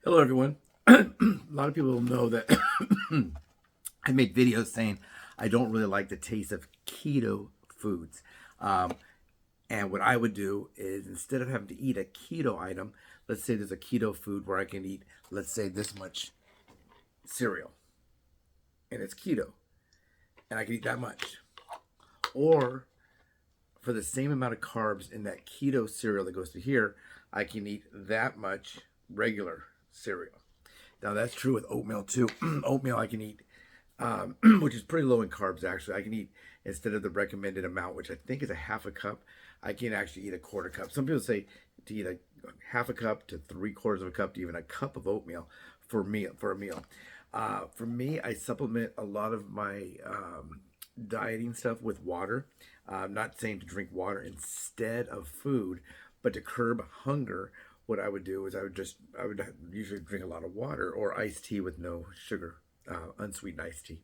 Hello, everyone. A lot of people know that I make videos saying I don't really like the taste of keto foods. Um, and what I would do is instead of having to eat a keto item, let's say there's a keto food where I can eat, let's say, this much cereal and it's keto, and I can eat that much. Or for the same amount of carbs in that keto cereal that goes to here, I can eat that much regular cereal. Now that's true with oatmeal too. Oatmeal I can eat, which is pretty low in carbs actually. I can eat instead of the recommended amount, which I think is a half a cup. I can actually eat a quarter cup. Some people say to eat a half a cup to three quarters of a cup to even a cup of oatmeal for a meal. For me, I supplement a lot of my dieting stuff with water. I'm not saying to drink water instead of food, but to curb hunger, what I would do is I would usually drink a lot of water or iced tea with no sugar, unsweetened iced tea.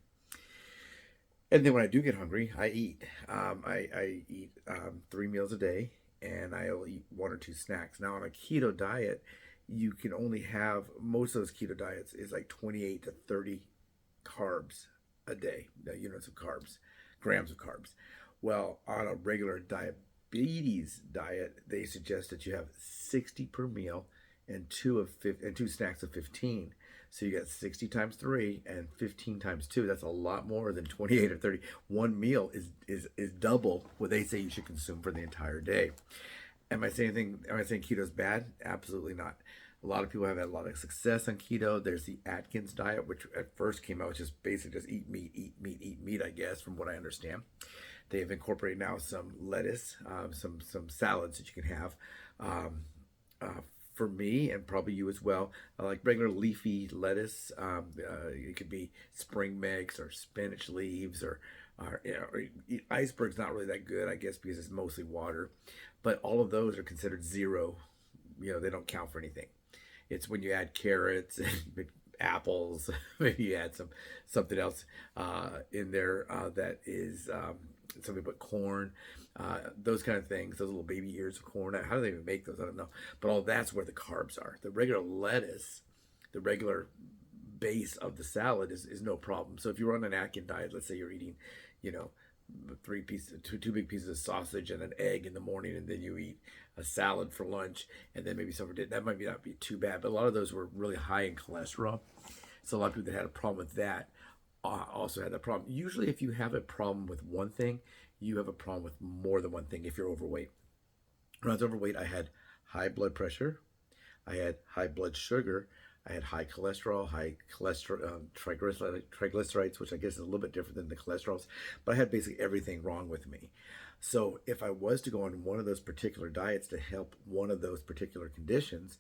And then when I do get hungry, I eat. I eat 3 meals a day, and I'll eat one or two snacks. Now on a keto diet, you can only have most of those keto diets is like 28 to 30 carbs a day, units of carbs, grams of carbs. Well, on a regular diabetes diet, they suggest that you have 60 per meal and two snacks of 15. So you got 60 times 3 and 15 times 2. That's a lot more than 28 or 30. One meal is double what they say you should consume for the entire day. Am I saying keto is bad? Absolutely not. A lot of people have had a lot of success on keto. There's the Atkins diet, which at first came out just basically just eat meat, eat meat, eat meat, I guess, from what I understand. They have incorporated now some lettuce, some salads that you can have. Um, for me, and probably you as well, I like regular leafy lettuce. It could be spring mix or spinach leaves or iceberg's not really that good, I guess, because it's mostly water. But all of those are considered zero. They don't count for anything. It's when you add carrots and apples, maybe you add something else in there that is something but corn, those kind of things. Those little baby ears of corn. How do they even make those? I don't know. But all that's where the carbs are. The regular lettuce, the regular base of the salad is no problem. So if you're on an Atkins diet, let's say you're eating, you know, two big pieces of sausage and an egg in the morning, and then you eat a salad for lunch, and then maybe some for dinner. That might not be too bad, but a lot of those were really high in cholesterol. So a lot of people that had a problem with that also had that problem. Usually, if you have a problem with one thing, you have a problem with more than one thing. If you're overweight, when I was overweight, I had high blood pressure, I had high blood sugar, I had high cholesterol, triglycerides, which I guess is a little bit different than the cholesterols, but I had basically everything wrong with me. So if I was to go on one of those particular diets to help one of those particular conditions,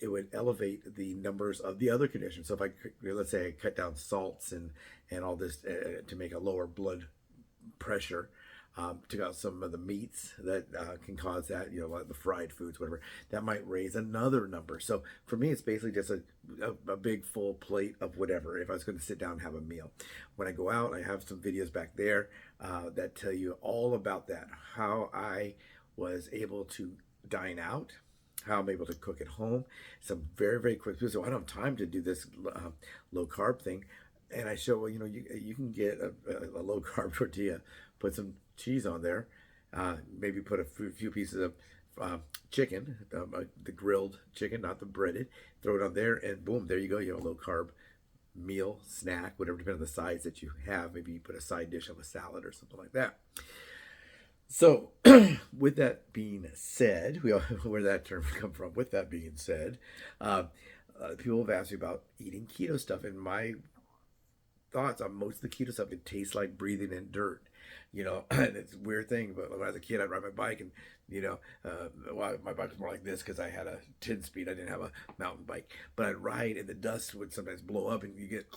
it would elevate the numbers of the other conditions. So if let's say I cut down salts and all this to make a lower blood pressure, took out some of the meats that can cause that, like the fried foods, whatever, that might raise another number. So for me, it's basically just a big full plate of whatever, if I was going to sit down and have a meal. When I go out, I have some videos back there that tell you all about that, how I was able to dine out, how I'm able to cook at home. Some very, very quick food. So I don't have time to do this low carb thing. And I show, well, you can get a low carb tortilla, put some cheese on there, maybe put a few pieces of chicken, the grilled chicken, not the breaded, throw it on there, and boom, there you go. You have a low carb meal, snack, whatever, depending on the size that you have. Maybe you put a side dish of a salad or something like that. So, with that being said, where did that term come from? With that being said, people have asked me about eating keto stuff, and my thoughts on most of the keto stuff, it tastes like breathing in dirt. And it's a weird thing, but when I was a kid, I'd ride my bike, and well, my bike was more like this because I had a 10 speed. I didn't have a mountain bike, but I'd ride, and the dust would sometimes blow up, and you get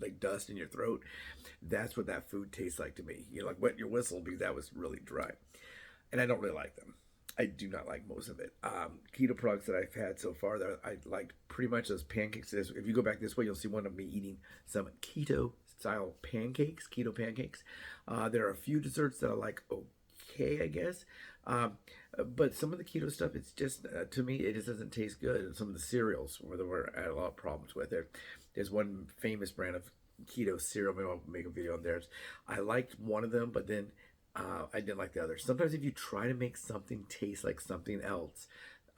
like dust in your throat. That's what that food tastes like to me. Like wet your whistle, because that was really dry, and I don't really like them. I do not like most of it. Keto products that I've had so far that I liked pretty much those pancakes. If you go back this way, you'll see one of me eating some keto style pancakes, keto pancakes. There are a few desserts that I like okay, I guess. But some of the keto stuff, it's just to me, it just doesn't taste good. And some of the cereals, where I had a lot of problems with it. There's one famous brand of keto cereal. Maybe I'll make a video on theirs. I liked one of them, but then I didn't like the other. Sometimes if you try to make something taste like something else,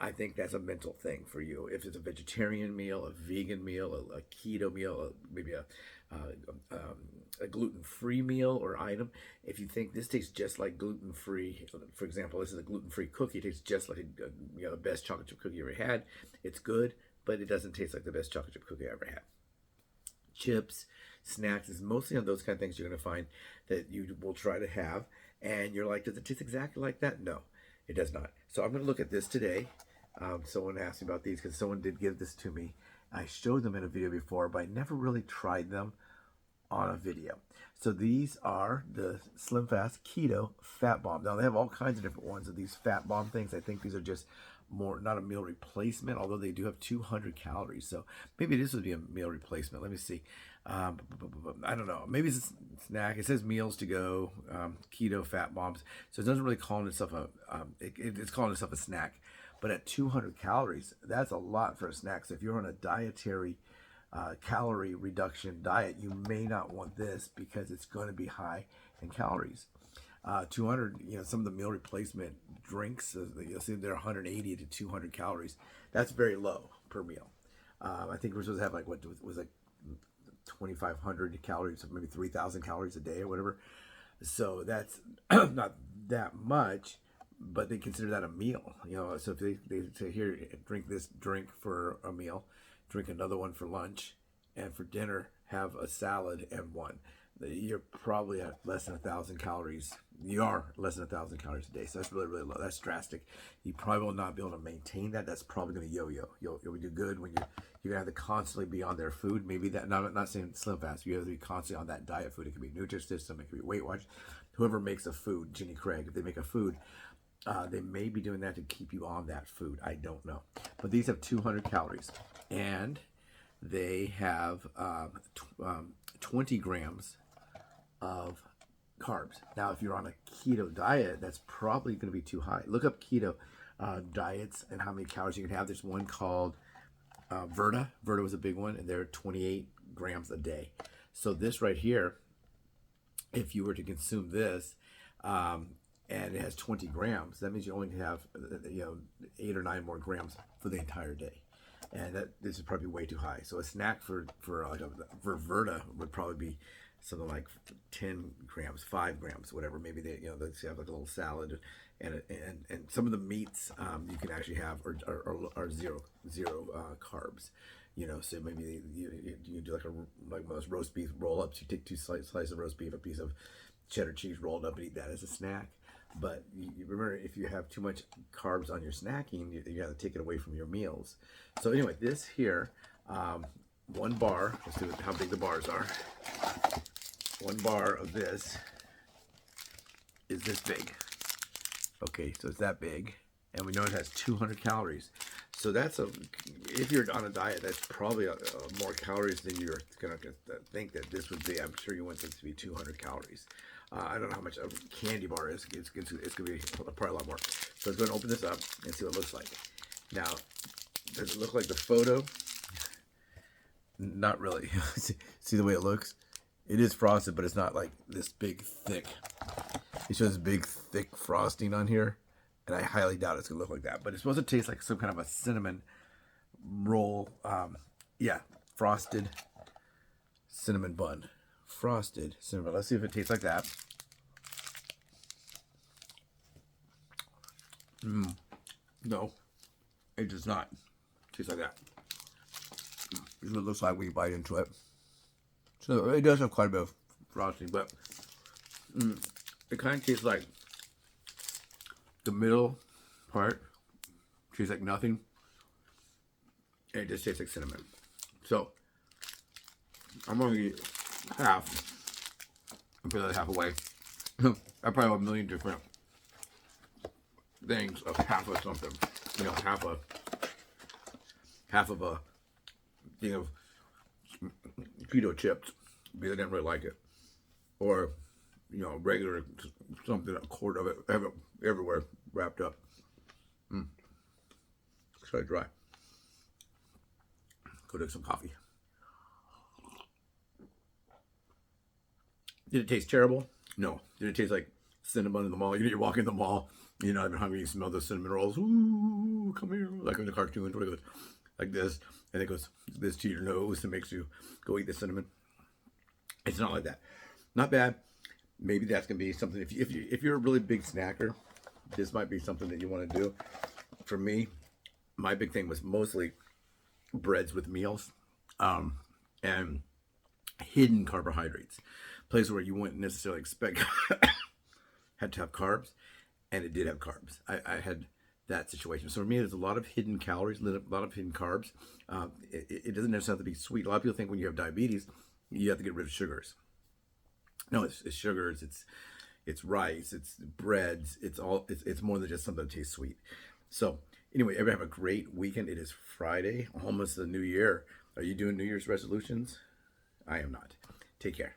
I think that's a mental thing for you. If it's a vegetarian meal, a vegan meal, a keto meal, maybe a gluten-free meal or item, if you think this tastes just like gluten-free, for example, this is a gluten-free cookie, it tastes just like the best chocolate chip cookie you ever had. It's good, but it doesn't taste like the best chocolate chip cookie I ever had. Chips, snacks is mostly on those kind of things you're going to find that you will try to have, and you're like, does it taste exactly like that? No, it does not. So I'm going to look at this today. Someone asked me about these because someone did give this to me. I showed them in a video before, but I never really tried them on a video. So these are the Slim Fast Keto Fat Bomb. Now they have all kinds of different ones of these Fat Bomb things. I think these are just more, not a meal replacement, although they do have 200 calories. So maybe this would be a meal replacement. Let me see. I don't know. Maybe it's a snack. It says meals to go, keto fat bombs. So it doesn't really call itself it's calling itself a snack. But at 200 calories, that's a lot for a snack. So if you're on a dietary calorie reduction diet, you may not want this because it's going to be high in calories. 200, some of the meal replacement drinks, you'll see they're 180 to 200 calories. That's very low per meal. I think we're supposed to have like, what was like 2,500 calories, maybe 3,000 calories a day or whatever. So that's not that much, but they consider that a meal. So if they say, here, drink this drink for a meal, drink another one for lunch, and for dinner, have a salad and one. You're probably at less than 1,000 calories. You are less than 1,000 calories a day. So that's really, really low. That's drastic. You probably will not be able to maintain that. That's probably going to yo-yo. You'll do good when you're going to have to constantly be on their food. Maybe that, not saying Slim Fast, you have to be constantly on that diet food. It could be Nutrisystem, it could be Weight Watch. Whoever makes a food, Jenny Craig, if they make a food, they may be doing that to keep you on that food. I don't know. But these have 200 calories. And they have 20 grams of carbs. Now, if you're on a keto diet, that's probably going to be too high. Look up keto diets and how many calories you can have. There's one called Verda. Verda was a big one, and they're 28 grams a day. So this right here, if you were to consume this, and it has 20 grams, that means you only have 8 or 9 more grams for the entire day. And this is probably way too high. So a snack for Verda would probably be something like 10 grams, 5 grams, whatever. Maybe they have like a little salad, and some of the meats you can actually have are zero carbs. So maybe you do like most roast beef roll ups. You take 2 slices of roast beef, a piece of cheddar cheese rolled up, and eat that as a snack. But you remember, if you have too much carbs on your snacking, you got to take it away from your meals. So anyway, this here, one bar, let's see how big the bars are. One bar of this is this big. Okay, so it's that big. And we know it has 200 calories. So if you're on a diet, that's probably more calories than you're going to think that this would be. I'm sure you want this to be 200 calories. I don't know how much a candy bar is. It's going to be probably a lot more. So let's go and open this up and see what it looks like. Now, does it look like the photo? Not really. See the way it looks? It is frosted, but it's not like this big, thick. It shows big, thick frosting on here, and I highly doubt it's going to look like that. But it's supposed to taste like some kind of a cinnamon roll. Frosted cinnamon bun. Frosted cinnamon. Let's see if it tastes like that. No, it does not taste like that. This is what it looks like when you bite into it. So it does have quite a bit of frosting, but it kind of tastes like the middle part tastes like nothing, and it just tastes like cinnamon. So I'm going to eat half and put that half away. I probably have a million different things of half of something. Half of a thing of keto chips because I didn't really like it, or regular something, a quart of it, have it everywhere, wrapped up. It's really dry. Go drink some coffee. Did it taste terrible? No. Did it taste like cinnamon in the mall? You're walking in the mall, you're not even hungry, you smell the cinnamon rolls. Ooh, come here. Like in the cartoons where it goes like this, and it goes this to your nose and makes you go eat the cinnamon. It's not like that. Not bad. Maybe that's gonna be something. If you're a really big snacker, this might be something that you want to do. For me, my big thing was mostly breads with meals, and hidden carbohydrates. Place where you wouldn't necessarily expect had to have carbs, and it did have carbs. I had that situation. So for me, there's a lot of hidden calories, a lot of hidden carbs. It doesn't necessarily have to be sweet. A lot of people think when you have diabetes, you have to get rid of sugars. No, it's sugars, it's rice, it's breads, it's more than just something that tastes sweet. So anyway, everybody have a great weekend. It is Friday, almost the new year. Are you doing New Year's resolutions? I am not. Take care.